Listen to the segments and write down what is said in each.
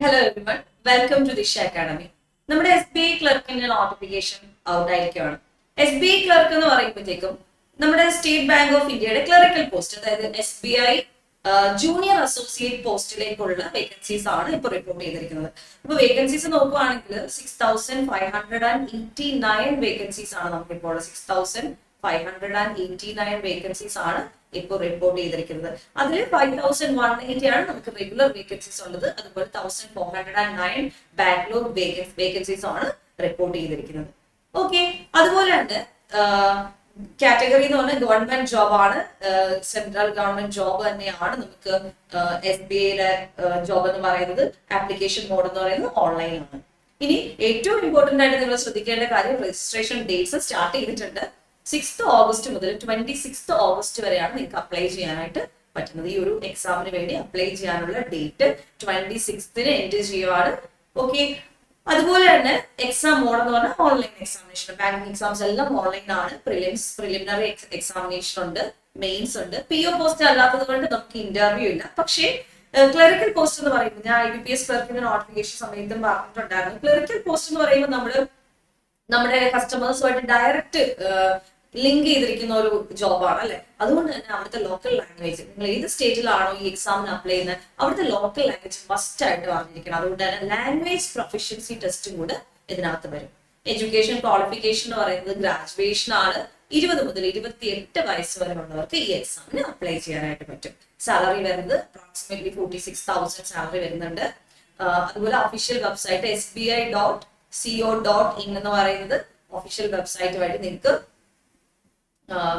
Hello everyone, welcome to ദിശ academy. നമ്മുടെ SBI ക്ലർക്കിന്റെ notification out ആയിരിക്കുകയാണ്. SBI ക്ലർക്ക് എന്ന് പറയുമ്പോഴത്തേക്കും നമ്മുടെ സ്റ്റേറ്റ് ബാങ്ക് ഓഫ് ഇന്ത്യയുടെ ക്ലറിക്കൽ പോസ്റ്റ്, അതായത് SBI ജൂനിയർ അസോസിയേറ്റ് പോസ്റ്റിലേക്കുള്ള വേക്കൻസീസ് ആണ് ഇപ്പൊ റിപ്പോർട്ട് ചെയ്തിരിക്കുന്നത്. അപ്പൊ വേക്കൻസീസ് നോക്കുകയാണെങ്കിൽ 6,589 വേക്കൻസീസ് ആണ് നമുക്കിപ്പോൾ 6,589 വേക്കൻസീസ് ആണ് ഇപ്പോൾ റിപ്പോർട്ട് ചെയ്തിരിക്കുന്നത്. അതിൽ 5,180 ആണ് നമുക്ക് റെഗുലർ വേക്കൻസീസ് ഉള്ളത്. അതുപോലെ 1,409 ബാക്ക്ലോഗ് വേക്കൻസീസ് ആണ് റിപ്പോർട്ട് ചെയ്തിരിക്കുന്നത്. ഓക്കെ, അതുപോലെ തന്നെ കാറ്റഗറി എന്ന് പറഞ്ഞാൽ ഗവൺമെന്റ് ജോബ് ആണ്, സെൻട്രൽ ഗവൺമെന്റ് ജോബ് തന്നെയാണ്. നമുക്ക് SBIയുടെ ജോബ് എന്ന് പറയുന്നത് ആപ്ലിക്കേഷൻ മോഡ് എന്ന് പറയുന്നത് ഓൺലൈൻ ആണ്. ഇനി ഏറ്റവും ഇമ്പോർട്ടന്റ് ആയിട്ട് നിങ്ങൾ ശ്രദ്ധിക്കേണ്ട കാര്യം, രജിസ്ട്രേഷൻ ഡേറ്റ്സ് സ്റ്റാർട്ട് ചെയ്തിട്ടുണ്ട്. 6th ഓഗസ്റ്റ് മുതൽ 26th ഓഗസ്റ്റ് വരെയാണ് നിങ്ങൾക്ക് അപ്ലൈ ചെയ്യാനായിട്ട് പറ്റുന്നത്. ഈ ഒരു എക്സാമിന് വേണ്ടി അപ്ലൈ ചെയ്യാനുള്ള ഡേറ്റ് 26th എൻഡ് ചെയ്യുവാണ്. ഓക്കെ, അതുപോലെ തന്നെ എക്സാം മോഡ് എന്ന് പറഞ്ഞാൽ ഓൺലൈൻ എക്സാമിനേഷൻ. ബാങ്കിങ് എക്സാംസ് എല്ലാം ഓൺലൈൻ ആണ്. പ്രിലിമിനറി എക്സാമിനേഷൻ ഉണ്ട്, മെയിൻസ് ഉണ്ട്. PO പോസ്റ്റ് അല്ലാത്തത് കൊണ്ട് നമുക്ക് ഇന്റർവ്യൂ ഇല്ല. പക്ഷേ ക്ലറിക്കൽ പോസ്റ്റ് എന്ന് പറയുമ്പോൾ ഞാൻ IBPS ക്ലർക്കിന്റെ നോട്ടിഫിക്കേഷൻ സമയത്തും പറഞ്ഞിട്ടുണ്ടായിരുന്നു. ക്ലറിക്കൽ പോസ്റ്റ് എന്ന് പറയുമ്പോൾ നമ്മുടെ കസ്റ്റമേഴ്സുമായിട്ട് ഡയറക്റ്റ് ലിങ്ക് ചെയ്തിരിക്കുന്ന ഒരു ജോബാണ് അല്ലെ. അതുകൊണ്ട് തന്നെ അവിടുത്തെ ലോക്കൽ ലാംഗ്വേജ്, നിങ്ങൾ ഏത് സ്റ്റേറ്റിലാണോ ഈ എക്സാമിന് അപ്ലൈ ചെയ്യുന്നത് അവിടുത്തെ ലോക്കൽ ലാംഗ്വേജ് മസ്റ്റ് ആയിട്ട് അറിഞ്ഞിരിക്കണം. അതുകൊണ്ട് തന്നെ ലാംഗ്വേജ് പ്രൊഫഷ്യൻസി ടെസ്റ്റും കൂടെ ഇതിനകത്ത് വരും. എഡ്യൂക്കേഷൻ ക്വാളിഫിക്കേഷൻ എന്ന് പറയുന്നത് ഗ്രാജുവേഷൻ ആണ്. 20 മുതൽ 28 വയസ്സ് വരെ ഉള്ളവർക്ക് ഈ എക്സാമിന് അപ്ലൈ ചെയ്യാനായിട്ട് പറ്റും. സാലറി വരുന്നത് അപ്രോക്സിമേറ്റ്ലി 46,000 സാലറി വരുന്നുണ്ട്. അതുപോലെ ഒഫീഷ്യൽ വെബ്സൈറ്റ് SBI.co.in എന്ന് പറയുന്നത് ഒഫീഷ്യൽ വെബ്സൈറ്റ് വഴി നിങ്ങൾക്ക്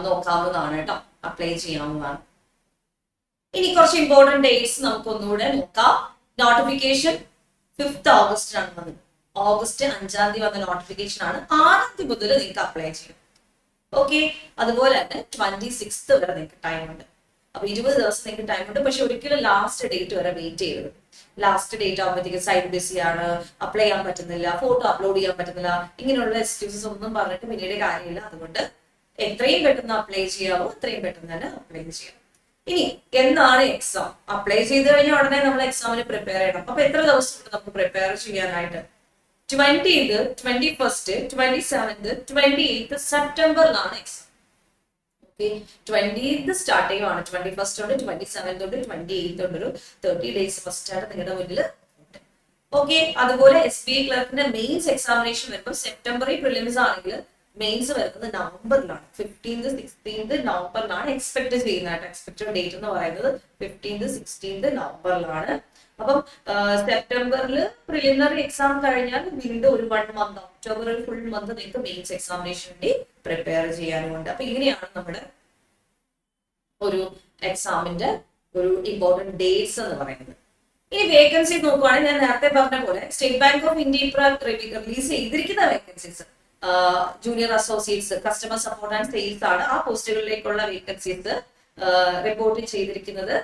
നോക്കാവുന്നതാണ് കേട്ടോ, അപ്ലൈ ചെയ്യാവുന്നതാണ്. ഇനി കുറച്ച് ഇമ്പോർട്ടന്റ് ഡേറ്റ്സ് നമുക്ക് ഒന്നുകൂടെ നോക്കാം. നോട്ടിഫിക്കേഷൻ 5th ഓഗസ്റ്റിനാണ് വന്നത്. ഓഗസ്റ്റ് 5-ാം തീയതി വന്ന നോട്ടിഫിക്കേഷൻ ആണ്. 6-ാം തീയതി മുതൽ നിങ്ങൾക്ക് അപ്ലൈ ചെയ്യാം. ഓക്കെ, അതുപോലെ തന്നെ 26th വരെ നിങ്ങൾക്ക് ടൈം ഉണ്ട്. അപ്പൊ 20 ദിവസം നിങ്ങൾക്ക് ടൈം ഉണ്ട്. പക്ഷെ ഒരിക്കലും ലാസ്റ്റ് ഡേറ്റ് വരെ വെയിറ്റ് ചെയ്യരുത്. ലാസ്റ്റ് ഡേറ്റ് ആകുമ്പോഴത്തേക്ക് സൈഡ് ബിസി ആണ്, അപ്ലൈ ചെയ്യാൻ പറ്റുന്നില്ല, ഫോട്ടോ അപ്ലോഡ് ചെയ്യാൻ പറ്റുന്നില്ല, ഇങ്ങനെയുള്ള എക്സ്ക്യൂസസ് ഒന്നും പറഞ്ഞിട്ട് പിന്നീട് കാര്യമില്ല. അതുകൊണ്ട് എത്രയും പെട്ടെന്ന് അപ്ലൈ ചെയ്യാവോ അത്രയും പെട്ടെന്ന് തന്നെ അപ്ലൈ ചെയ്യാം. ഇനി എന്താണ് എക്സാം? അപ്ലൈ ചെയ്ത് കഴിഞ്ഞാൽ ഉടനെ നമ്മൾ എക്സാമിന് പ്രിപ്പയർ ചെയ്യണം. അപ്പൊ എത്ര ദിവസം ഉണ്ട് നമുക്ക് പ്രിപ്പയർ ചെയ്യാനായിട്ട്? 20th, 21st, 27th, 28th സെപ്റ്റംബറിലാണ് exam. Okay, 20th start ചെയ്യുവാണ്. 21st ഉണ്ട്, 27th ഉണ്ട്, 28th ഉണ്ട്. ഒരു 30 days ഫസ്റ്റ് ആയിട്ട് നിങ്ങളുടെ മുന്നിൽ. ഓക്കെ, അതുപോലെ SBI ക്ലർക്കിന്റെ മെയിൻസ് എക്സാമിനേഷൻ വരുമ്പോൾ സെപ്റ്റംബറിൽ പ്രിലിംസ് ആണെങ്കിൽ മെയിൻസ് വരുന്നത് നവംബറിലാണ്. 15th, 16th നവംബറിലാണ് എക്സ്പെക്ട് ചെയ്യുന്നത്. എക്സ്പെക്ടഡ് ഡേറ്റ് എന്ന് പറയുന്നത് 15th, 16th നവംബറിലാണ്. അപ്പം സെപ്റ്റംബറിൽ പ്രിലിമിനറി എക്സാം കഴിഞ്ഞാൽ വീണ്ടും ഒരു 1 month, ഒക്ടോബർ ഒരു ഫുൾ മന്ത് നിങ്ങൾക്ക് മെയിൻസ് എക്സാമിനേഷൻ വേണ്ടി പ്രിപ്പയർ ചെയ്യാനുമുണ്ട്. അപ്പൊ ഇങ്ങനെയാണ് നമ്മുടെ ഒരു എക്സാമിന്റെ ഒരു ഇമ്പോർട്ടന്റ് ഡേറ്റ്സ് എന്ന് പറയുന്നത്. ഇനി വേക്കൻസി നോക്കുവാണെങ്കിൽ ഞാൻ നേരത്തെ പറഞ്ഞ പോലെ State Bank of India release ചെയ്തിരിക്കുന്ന vacancies junior associates, customer support and sales ആണ്. ആ പോസ്റ്റുകളിലേക്കുള്ള വേക്കൻസീസ് റിപ്പോർട്ട് ചെയ്തിരിക്കുന്നത്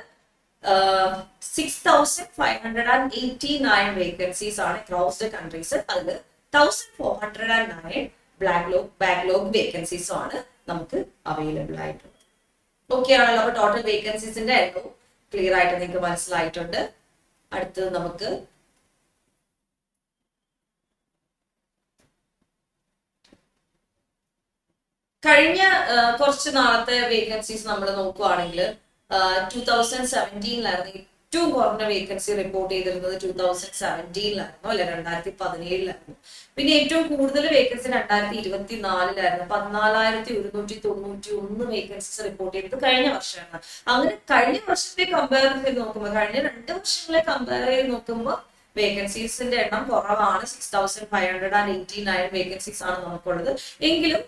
6,589 വേക്കൻസീസ് ആണ് അക്രോസ് ദ കൺട്രീസ്. അതിൽ 1,409 ബാക്ക്ലോഗ് വേക്കൻസീസും ആണ് നമുക്ക് അവൈലബിൾ ആയിട്ടുള്ളത്. ഓക്കെ ആണല്ലോ? അപ്പൊ ടോട്ടൽ വേക്കൻസീസിന്റെ എണ്ണം ക്ലിയർ ആയിട്ട് നിങ്ങൾക്ക് മനസ്സിലായിട്ടുണ്ട്. അടുത്തത് നമുക്ക് കഴിഞ്ഞ കുറച്ച് നാളത്തെ വേക്കൻസീസ് നമ്മൾ നോക്കുവാണെങ്കിൽ 2017 ഏറ്റവും കുറഞ്ഞ വേക്കൻസി റിപ്പോർട്ട് ചെയ്തിരുന്നത് 2017 അല്ലെ, 2017. പിന്നെ ഏറ്റവും കൂടുതൽ വേക്കൻസി 2024 14,191 വേക്കൻസീസ് റിപ്പോർട്ട് ചെയ്തത് കഴിഞ്ഞ വർഷമാണ്. അങ്ങനെ കഴിഞ്ഞ വർഷത്തെ കമ്പയർ ചെയ്ത് നോക്കുമ്പോൾ, കഴിഞ്ഞ 2 വർഷങ്ങളെ കമ്പയർ ചെയ്ത് നോക്കുമ്പോൾ വേക്കൻസീസിന്റെ എണ്ണം കുറവാണ്. 6,589 വേക്കൻസീസ് ആണ് നമുക്കുള്ളത്. എങ്കിലും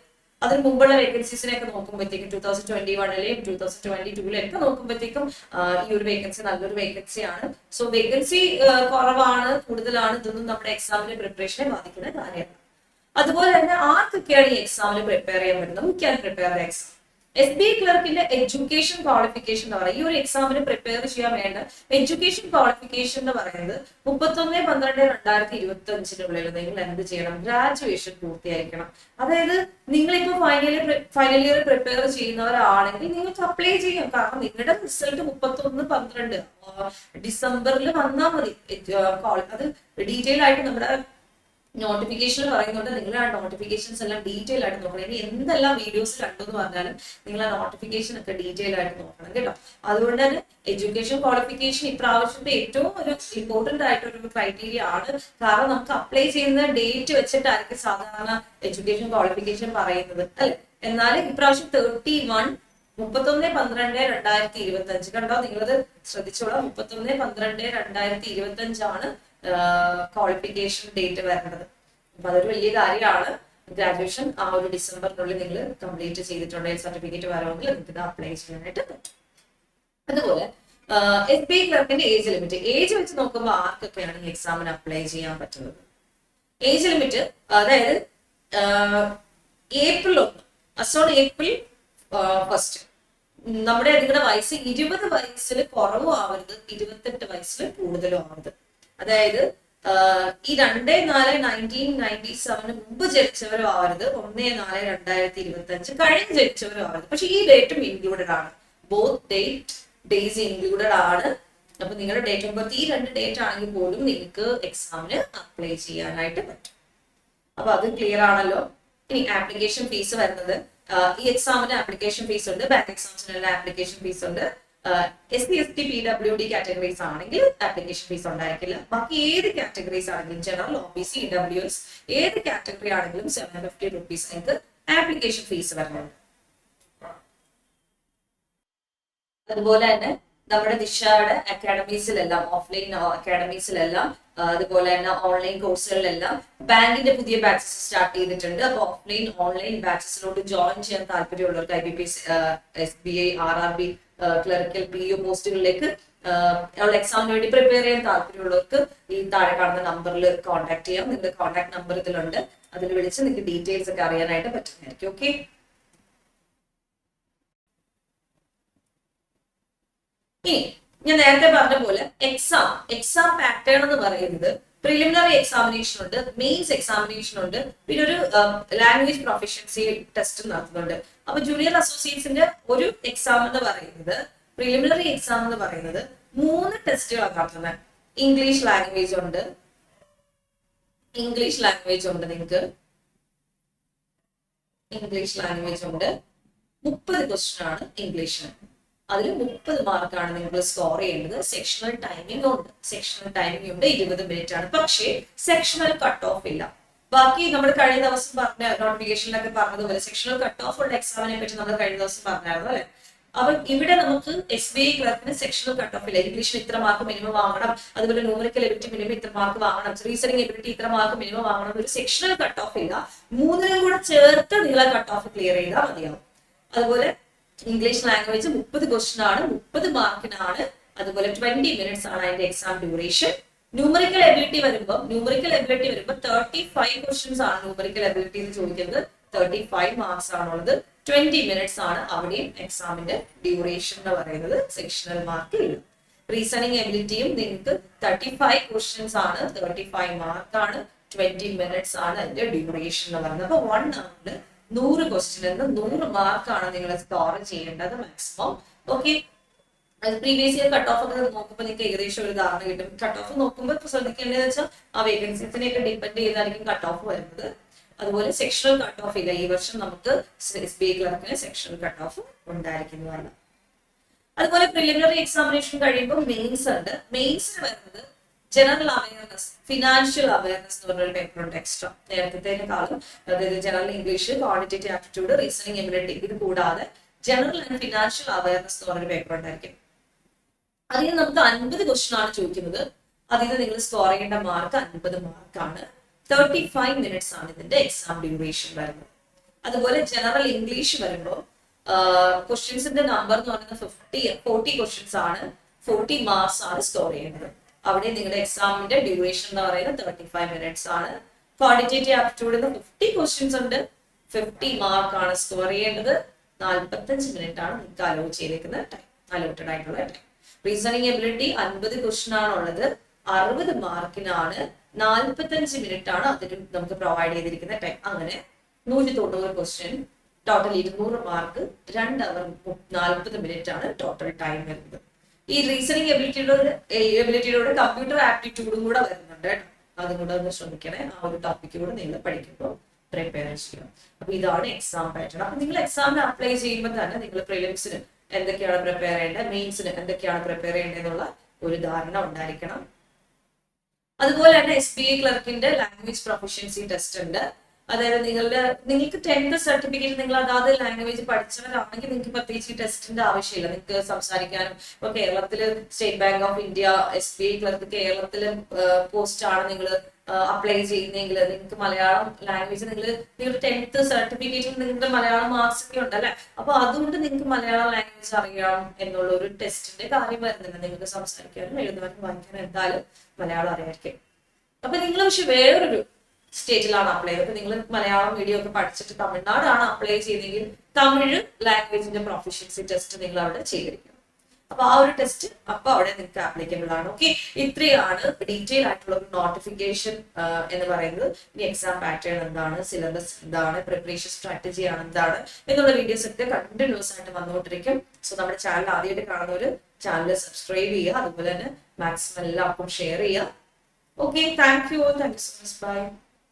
അതിന് മുമ്പുള്ള വേക്കൻസീസിനെയൊക്കെ നോക്കുമ്പോഴത്തേക്കും 2021-ലെയും 2022-ലെയൊക്കെ നോക്കുമ്പോഴത്തേക്കും ഈ ഒരു വേക്കൻസി നല്ലൊരു വേക്കൻസിയാണ്. സോ വേക്കൻസി കുറവാണ്, കൂടുതലാണ്, ഇതൊന്നും നമ്മുടെ എക്സാമിന്റെ പ്രിപ്പറേഷനെ ബാധിക്കുന്ന കാര്യമാണ്. അതുപോലെ തന്നെ ആർക്കൊക്കെയാണ് ഈ എക്സാമിന് പ്രിപ്പയർ ചെയ്യാൻ പറ്റുന്നത്? We can prepare the exam. SBA ക്ലർക്കിന്റെ എഡ്യൂക്കേഷൻ ക്വാളിഫിക്കേഷൻ എന്ന് പറയുന്നത് ഈ ഒരു എക്സാമിന് പ്രിപ്പയർ ചെയ്യാൻ വേണ്ട എഡ്യൂക്കേഷൻ ക്വാളിഫിക്കേഷൻ എന്ന് പറയുന്നത് 31/12/2025 നിങ്ങൾ എന്ത് ചെയ്യണം? ഗ്രാജുവേഷൻ പൂർത്തിയായിരിക്കണം. അതായത് നിങ്ങളിപ്പോ ഫൈനൽ ഇയർ പ്രിപ്പയർ ചെയ്യുന്നവരാണെങ്കിൽ നിങ്ങൾക്ക് അപ്ലൈ ചെയ്യാം. കാരണം നിങ്ങളുടെ റിസൾട്ട് 31/12 ഡിസംബറിൽ വന്നാൽ മതി. അത് ഡീറ്റെയിൽ ആയിട്ട് നമ്മുടെ നോട്ടിഫിക്കേഷൻ പറയുന്നുണ്ട്. നിങ്ങൾ ആ നോട്ടിഫിക്കേഷൻസ് എല്ലാം ഡീറ്റെയിൽ ആയിട്ട് നോക്കണം. ഇനി എന്തെല്ലാം വീഡിയോസ് കണ്ടു എന്ന് പറഞ്ഞാലും നിങ്ങൾ ആ നോട്ടിഫിക്കേഷൻ ഒക്കെ ഡീറ്റെയിൽ ആയിട്ട് നോക്കണം കേട്ടോ. അതുകൊണ്ട് തന്നെ എഡ്യൂക്കേഷൻ ക്വാളിഫിക്കേഷൻ ഇപ്രാവശ്യത്തെ ഏറ്റവും ഒരു ഇമ്പോർട്ടന്റ് ആയിട്ടൊരു ക്രൈറ്റീരിയ ആണ്. കാരണം നമുക്ക് അപ്ലൈ ചെയ്യുന്ന ഡേറ്റ് വെച്ചിട്ടായിരിക്കും സാധാരണ എഡ്യൂക്കേഷൻ ക്വാളിഫിക്കേഷൻ പറയുന്നത് അല്ലെ. എന്നാലും ഇപ്രാവശ്യം 31/12/2025 കണ്ടോ? നിങ്ങളത് ശ്രദ്ധിച്ചോളാം. 31/12/2025 ക്വാളിഫിക്കേഷൻ ഡേറ്റ് വരേണ്ടത്. അപ്പൊ അതൊരു വലിയ കാര്യമാണ്. ഗ്രാജുവേഷൻ ആ ഒരു ഡിസംബറിനുള്ളിൽ നിങ്ങൾ കംപ്ലീറ്റ് ചെയ്തിട്ടുണ്ടെങ്കിൽ സർട്ടിഫിക്കറ്റ് വരണമെങ്കിൽ നിങ്ങൾക്ക് ഇത് അപ്ലൈ ചെയ്യാനായിട്ട് പറ്റും. അതുപോലെ SBA ക്ലർക്കിന്റെ ഏജ് ലിമിറ്റ് വെച്ച് നോക്കുമ്പോൾ ആർക്കൊക്കെയാണ് ഈ എക്സാമിന് അപ്ലൈ ചെയ്യാൻ പറ്റുന്നത്? ഏജ് ലിമിറ്റ് അതായത് ഏപ്രിൽ 1 നമ്മുടെ നിങ്ങളുടെ വയസ്സ് 20 വയസ്സിൽ കുറവും ആവരുത്, 28 വയസ്സിൽ കൂടുതലും ആവരുത്. അതായത് ഈ 2/4/1997 മുമ്പ് ജനിച്ചവരും ആവരുത്, 1/4/2025 കഴിഞ്ഞ് ജനിച്ചവരും ആവരുത്. പക്ഷെ ഈ ഡേറ്റും ഇൻക്ലൂഡഡ് ആണ്. ബോത്ത് ഡേയ്സ് ഇൻക്ലൂഡഡ് ആണ്. അപ്പൊ നിങ്ങളുടെ ഡേറ്റ് ഓഫ് ബർത്ത് ഈ 2 ഡേറ്റ് ആണെങ്കിൽ പോലും നിങ്ങൾക്ക് എക്സാമിന് അപ്ലൈ ചെയ്യാനായിട്ട് പറ്റും. അപ്പൊ അത് ക്ലിയർ ആണല്ലോ. ഇനി ആപ്ലിക്കേഷൻ ഫീസ് വരുന്നത്, ഈ എക്സാമിന് ആപ്ലിക്കേഷൻ ഫീസ് ഉണ്ട്, ബാങ്ക് എക്സാംസിനുള്ള ആപ്ലിക്കേഷൻ ഫീസ് ഉണ്ട്. SC ST PWD കാറ്റഗറീസ് ആണെങ്കിൽ ആപ്ലിക്കേഷൻ ഫീസ് ഉണ്ടായിരിക്കില്ല. ബാക്കി ഏത് കാറ്റഗറീസ് ആണെങ്കിലും ജനറൽ OBC EWS ഏത് കാറ്റഗറി ആണെങ്കിലും 750 rupees നിങ്ങൾക്ക് ആപ്ലിക്കേഷൻ ഫീസ് വരുന്നുണ്ട്. അതുപോലെ തന്നെ നമ്മുടെ ദിശയുടെ അക്കാഡമീസിലെല്ലാം, ഓഫ്ലൈൻ അക്കാഡമീസിലെല്ലാം, അതുപോലെ തന്നെ ഓൺലൈൻ കോഴ്സുകളിലെല്ലാം ബാങ്കിന്റെ പുതിയ ബാച്ചസ് സ്റ്റാർട്ട് ചെയ്തിട്ടുണ്ട്. അപ്പൊ ഓഫ്ലൈൻ ഓൺലൈൻ ബാച്ചസിലോട്ട് ജോയിൻ ചെയ്യാൻ താല്പര്യമുള്ളവർക്ക് IBPS SBA RRB clerical PO പോസ്റ്റുകളിലേക്ക് ഉള്ള എക്സാമിന് വേണ്ടി പ്രിപ്പയർ ചെയ്യാൻ താല്പര്യമുള്ളവർക്ക് ഈ താഴെ കാണുന്ന നമ്പറിൽ കോൺടാക്ട് ചെയ്യാം. നിങ്ങളുടെ കോൺടാക്ട് നമ്പർ ഇതിലുണ്ട്. അതിൽ വിളിച്ച് നിങ്ങൾക്ക് ഡീറ്റെയിൽസ് ഒക്കെ അറിയാനായിട്ട് പറ്റുന്നതായിരിക്കും. ഓക്കെ, ഇനി ഞാൻ നേരത്തെ പറഞ്ഞ പോലെ എക്സാം പാറ്റേൺ എന്ന് പറയുന്നത് പ്രിലിമിനറി എക്സാമിനേഷൻ ഉണ്ട്, മെയിൻസ് എക്സാമിനേഷൻ ഉണ്ട്, പിന്നെ ഒരു ലാംഗ്വേജ് പ്രൊഫഷൻസി ടെസ്റ്റ് നടത്തുന്നുണ്ട്. അപ്പൊ ജൂനിയർ അസോസിയേറ്റ്സിന്റെ ഒരു എക്സാം എന്ന് പറയുന്നത്, പ്രിലിമിനറി എക്സാം എന്ന് പറയുന്നത് 3 ടെസ്റ്റുകളാണ് നടത്തുന്നത്. ഇംഗ്ലീഷ് ലാംഗ്വേജ് ഉണ്ട്, നിങ്ങൾക്ക് ഇംഗ്ലീഷ് ലാംഗ്വേജ് ഉണ്ട്. 30 ക്വസ്റ്റ്യൻ ആണ് ഇംഗ്ലീഷിന്. അതിൽ 30 മാർക്കാണ് നിങ്ങൾ സ്കോർ ചെയ്യേണ്ടത്. സെക്ഷണൽ ടൈമിംഗ് ഉണ്ട്, 20 മിനിറ്റ് ആണ്. പക്ഷേ സെക്ഷണൽ കട്ട് ഓഫ് ഇല്ല. ബാക്കി നമ്മൾ കഴിഞ്ഞ ദിവസം പറഞ്ഞ നോട്ടിഫിക്കേഷനിലൊക്കെ പറഞ്ഞതുപോലെ സെക്ഷണൽ കട്ട് ഓഫ് ഉള്ള എക്സാമിനെ പറ്റി നമ്മൾ കഴിഞ്ഞ ദിവസം പറഞ്ഞായിരുന്നു അല്ലെ. അപ്പൊ ഇവിടെ നമുക്ക് SBA ക്ലർക്കിന് സെക്ഷണൽ കട്ട് ഓഫ് ഇല്ല. ഇംഗ്ലീഷിന് ഇത്ര മാർക്ക് മിനിമം വാങ്ങണം, അതുപോലെ ന്യൂമറിക്കൽ എബിലിറ്റി മിനിമം ഇത്ര മാർക്ക് വാങ്ങണം, റീസണിംഗ് എബിലിറ്റി ഇത്ര മാർക്ക് മിനിമം വാങ്ങണം. ഒരു സെക്ഷണൽ കട്ട് ഓഫ് ഇല്ല. 3നും കൂടെ ചേർത്ത് നിങ്ങൾ കട്ട് ഓഫ് ക്ലിയർ ചെയ്താൽ മതിയാവും. അതുപോലെ ഇംഗ്ലീഷ് ലാംഗ്വേജ് 30 ക്വസ്റ്റ്യൻ ആണ്, 30 മാർക്കിനാണ്. അതുപോലെ 20 മിനിറ്റ്സ് ആണ് അതിന്റെ എക്സാം ഡ്യൂറേഷൻ. ന്യൂമറിക്കൽ എബിലിറ്റി വരുമ്പോൾ 35 ക്വസ്റ്റ്യൻസ് ആണ് ന്യൂമറിക്കൽ എബിലിറ്റി എന്ന് ചോദിക്കുന്നത്. 35 മാർക്സ് ആണുള്ളത്. 20 മിനിറ്റ്സ് ആണ് അവിടെയും എക്സാമിന്റെ ഡ്യൂറേഷൻ എന്ന് പറയുന്നത്. സെക്ഷണൽ മാർക്ക് ഇല്ല. റീസണിംഗ് എബിലിറ്റിയും നിങ്ങൾക്ക് 35 ക്വസ്റ്റ്യൻസ് ആണ്, 35 മാർക്കാണ്, 20 മിനിറ്റ്സ് ആണ് അതിന്റെ ഡ്യൂറേഷൻ എന്ന് പറയുന്നത്. അപ്പൊ 1 അവറിൽ 100 ക്വസ്റ്റ്യൻ 100 മാർക്കാണ് നിങ്ങൾ സ്കോർ ചെയ്യേണ്ടത് maximum. Okay, previous year cut off ഒക്കെ നോക്കുമ്പോൾ നിങ്ങൾക്ക് ഏകദേശം ഒരു ധാരണ കിട്ടും. കട്ട് ഓഫ് നോക്കുമ്പോൾ ഇപ്പൊ ശ്രദ്ധിക്കേണ്ടതെന്ന് വെച്ചാൽ ആ വേക്കൻസീസിനെയൊക്കെ ഡിപ്പെൻഡ് ചെയ്തായിരിക്കും കട്ട് ഓഫ് വരുന്നത്. അതുപോലെ സെക്ഷണൽ കട്ട് ഓഫ് ഇല്ല. ഈ വർഷം നമുക്ക് SBA ക്ലർക്കിന് സെക്ഷണൽ കട്ട് ഓഫ് ഉണ്ടായിരിക്കുന്നതാണ്. അതുപോലെ പ്രിലിമിനറി എക്സാമിനേഷൻ കഴിയുമ്പോൾ മെയിൻസ് ഉണ്ട്. മെയിൻസിന് വരുന്നത് ജനറൽ അവയർനെസ്, ഫിനാൻഷ്യൽ അവയർനെസ് എന്ന് പറഞ്ഞൊരു പേപ്പർ ഉണ്ട് എക്സ്ട്രാ നേരത്തേക്കാളും. അതായത് general English, quantitative aptitude, reasoning ability, ഇത് കൂടാതെ ജനറൽ ആൻഡ് ഫിനാൻഷ്യൽ അവയർനെസ് എന്ന് പറഞ്ഞൊരു പേപ്പർ ഉണ്ടായിരിക്കും. അതിന് നമുക്ക് 50 ക്വസ്റ്റ്യൻ ആണ് ചോദിക്കുന്നത്. അതിന് നിങ്ങൾ സ്കോർ ചെയ്യേണ്ട മാർക്ക് 50 മാർക്കാണ്. 35 മിനിറ്റ്സ് ആണ് ഇതിന്റെ എക്സാം ഡ്യൂറേഷൻ വരുന്നത്. അതുപോലെ ജനറൽ ഇംഗ്ലീഷ് വരുമ്പോൾ ക്വസ്റ്റ്യൻസിന്റെ നമ്പർ എന്ന് പറയുന്നത് 40 ക്വസ്റ്റ്യൻസ് ആണ്, 40 മാർക്സ് ആണ് സ്കോർ ചെയ്യേണ്ടത്. അവിടെ നിങ്ങളുടെ എക്സാമിന്റെ ഡ്യൂറേഷൻ എന്ന് പറയുന്നത് 35 മിനിറ്റ്സ് ആണ്. ക്വാണ്ടിറ്റേറ്റീവ് ആപ്റ്റിറ്റ്യൂഡിന് 50 ക്വസ്റ്റ്യൻസ് ഉണ്ട്, 50 മാർക്കാണ് സ്കോർ ചെയ്യേണ്ടത്. 45 മിനിറ്റ് ആണ് നിങ്ങൾക്ക് അലോ ചെയ്തേക്കുന്ന ടൈം, അലോട്ടഡ് ആയിട്ടുള്ള ടൈം. റീസണിങ് എബിലിറ്റി 50 ക്വസ്റ്റൻ ആണുള്ളത്, 60 മാർക്കിനാണ്, 45 മിനിറ്റ് ആണ് അതിന് നമുക്ക് പ്രൊവൈഡ് ചെയ്തിരിക്കുന്ന ടൈം. അങ്ങനെ 190 ക്വസ്റ്റ്യൻ, ടോട്ടൽ 200 മാർക്ക്, 2 അവർ 40 മിനിറ്റ് ആണ് ടോട്ടൽ ടൈം വരുന്നത്. ഈ റീസണിങ് എബിലിറ്റിയുടെ കമ്പ്യൂട്ടർ ആപ്റ്റിറ്റ്യൂഡും കൂടെ വരുന്നുണ്ട് കേട്ടോ. അതും കൂടെ ഒന്ന് ശ്രമിക്കണേ. ആ ഒരു ടോപ്പിക്ക് കൂടെ നിങ്ങൾ പഠിക്കുമ്പോൾ പ്രിപ്പയർ ചെയ്യണം. അപ്പൊ ഇതാണ് എക്സാം പാറ്റേൺ. അപ്പൊ നിങ്ങൾ എക്സാമിന് അപ്ലൈ ചെയ്യുമ്പോൾ തന്നെ നിങ്ങൾ പ്രിലിംസിന് എന്തൊക്കെയാണ് പ്രിപ്പയർ ചെയ്യേണ്ടത്, മെയിൻസിന് എന്തൊക്കെയാണ് പ്രിപ്പയർ ചെയ്യേണ്ടത് എന്നുള്ള ഒരു ധാരണ ഉണ്ടായിരിക്കണം. അതുപോലെ തന്നെ SBA ക്ലർക്കിന്റെ ലാംഗ്വേജ് പ്രൊഫഷ്യൻസി ടെസ്റ്റ് ഉണ്ട്. അതായത് നിങ്ങൾക്ക് 10th സർട്ടിഫിക്കറ്റ് നിങ്ങൾ അതാത് ലാംഗ്വേജ് പഠിച്ചവരാണെങ്കിൽ നിങ്ങൾക്ക് പ്രത്യേകിച്ച് ടെസ്റ്റിന്റെ ആവശ്യമില്ല. നിങ്ങൾക്ക് സംസാരിക്കാനും ഇപ്പൊ കേരളത്തില് state Bank of India SBA clerk കേരളത്തിലെ പോസ്റ്റ് ആണ് നിങ്ങൾ അപ്ലൈ ചെയ്യുന്നെങ്കിൽ നിങ്ങൾക്ക് മലയാളം ലാംഗ്വേജ് നിങ്ങളുടെ 10th സർട്ടിഫിക്കറ്റിൽ നിങ്ങളുടെ മലയാളം മാർക്സ് ഒക്കെ ഉണ്ടല്ലേ. അപ്പൊ അതുകൊണ്ട് നിങ്ങൾക്ക് മലയാളം ലാംഗ്വേജ് അറിയാം എന്നുള്ള ഒരു ടെസ്റ്റിന്റെ കാര്യം വരുന്നില്ല. നിങ്ങൾക്ക് സംസാരിക്കാനും എഴുതാനും വായിക്കാനും എന്തായാലും മലയാളം അറിയായിരിക്കും. അപ്പൊ നിങ്ങൾ പക്ഷെ വേറൊരു സ്റ്റേറ്റിലാണ് അപ്ലൈ ചെയ്തത്. നിങ്ങൾ മലയാളം മീഡിയം ഒക്കെ പഠിച്ചിട്ട് തമിഴ്നാടാണ് അപ്ലൈ ചെയ്തെങ്കിൽ തമിഴ് ലാംഗ്വേജിന്റെ പ്രൊഫഷ്യൻസി ടെസ്റ്റ് നിങ്ങൾ അവിടെ ചെയ്തിരിക്കണം. അപ്പൊ ആ ഒരു ടെസ്റ്റ് അപ്പൊ അവിടെ നിങ്ങൾക്ക് ആപ്ലിക്കബിൾ ആണ്. ഓക്കെ, ഇത്രയാണ് ഡീറ്റെയിൽ ആയിട്ടുള്ള ഒരു നോട്ടിഫിക്കേഷൻ എന്ന് പറയുന്നത്. ഇനി എക്സാം പാറ്റേൺ എന്താണ്, സിലബസ് എന്താണ്, പ്രിപ്പറേഷൻ സ്ട്രാറ്റജി ആണ് എന്താണ് എന്നുള്ള വീഡിയോസ് ഒക്കെ കണ്ടിന്യൂസ് ആയിട്ട് വന്നുകൊണ്ടിരിക്കും. സോ നമ്മുടെ ചാനൽ ആദ്യമായിട്ട് കാണുന്നവര് ചാനൽ സബ്സ്ക്രൈബ് ചെയ്യുക, അതുപോലെ തന്നെ മാക്സിമം എല്ലാവർക്കും ഷെയർ ചെയ്യുക. Okay, thank you so much. Bye.